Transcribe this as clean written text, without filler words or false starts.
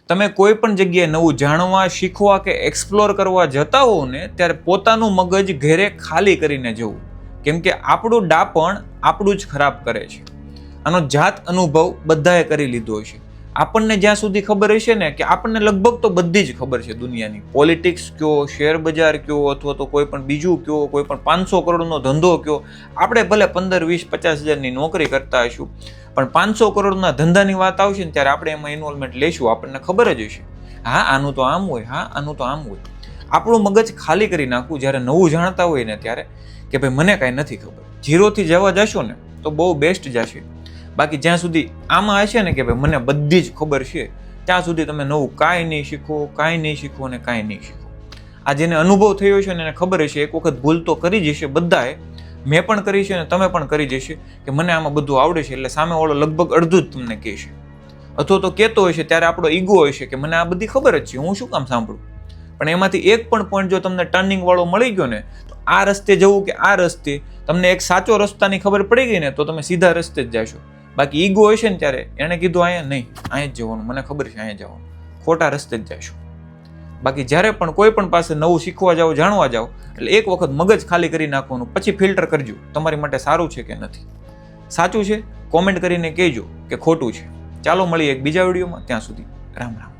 તમે કોઈ પણ જગ્યાએ નવું જાણવા, શીખવા કે એક્સપ્લોર કરવા જતા હોવ ને ત્યારે પોતાનું મગજ ઘેરે ખાલી કરીને જવું, કેમ કે આપણું ડાપણ આપણું જ ખરાબ કરે છે. આનો જાત અનુભવ બધાએ કરી લીધો છે. આપણને જ્યાં સુધી ખબર હશે ને કે આપણને લગભગ તો બધી જ ખબર છે દુનિયાની, પોલિટિક્સ કયો, શેર બજાર કયો, અથવા તો કોઈ પણ બીજું કયો, કોઈ પણ 500 કરોડનો ધંધો કયો. આપણે ભલે 15, 20, 50 હજારની નોકરી કરતા હશું, પણ 500 કરોડના ધંધાની વાત આવશે ને ત્યારે આપણે એમાં ઇન્વોલ્વમેન્ટ લેશું. આપણને ખબર જ હશે, હા આનું તો આમ હોય, હા આનું તો આમ હોય. આપણું મગજ ખાલી કરી નાખવું જ્યારે નવું જાણતા હોય ને ત્યારે, કે ભાઈ મને કાંઈ નથી ખબર. 0થી જવા જશો ને તો બહુ બેસ્ટ જશે. બાકી જ્યાં સુધી આમાં હશે ને કે ભાઈ મને બધી જ ખબર છે, ત્યાં સુધી તમે નવું કાંઈ નહીં શીખો, કાંઈ નહીં શીખો અને કાંઈ નહીં શીખો. આ જેને અનુભવ થયો છે ને એને ખબર હશે, એક વખત ભૂલ તો કરી જશે બધાએ, મેં પણ કરી છે ને તમે પણ કરી જશે, કે મને આમાં બધું આવડે છે. એટલે સામેવાળો લગભગ અડધું જ તમને કહેશે, અથવા તો કહેતો હોય છે ત્યારે આપણો ઈગો હોય છે કે મને આ બધી ખબર જ છે, હું શું કામ સાંભળું. પણ એમાંથી એક પણ પોઈન્ટ જો તમને ટર્નિંગ વાળો મળી ગયો ને, તો આ રસ્તે જવું કે આ રસ્તે, તમને એક સાચો રસ્તાની ખબર પડી ગઈ ને તો તમે સીધા રસ્તે જ જશો. બાકી ઈગો હોય છે ને ત્યારે એને કીધું અહીંયા નહીં, અહીંયા જ જવાનું, મને ખબર છે અહીંયા જવાનું, ખોટા રસ્તે જ જશો. બાકી જ્યારે પણ કોઈ પણ પાસે નવું શીખવા જાઓ, જાણવા જાઓ, એટલે એક વખત મગજ ખાલી કરી નાખવાનું, પછી ફિલ્ટર કરજો તમારી માટે સારું છે કે નથી. સાચું છે કોમેન્ટ કરીને કહેજો કે ખોટું છે. ચાલો મળીએ એક બીજા વિડીયોમાં, ત્યાં સુધી રામ રામ.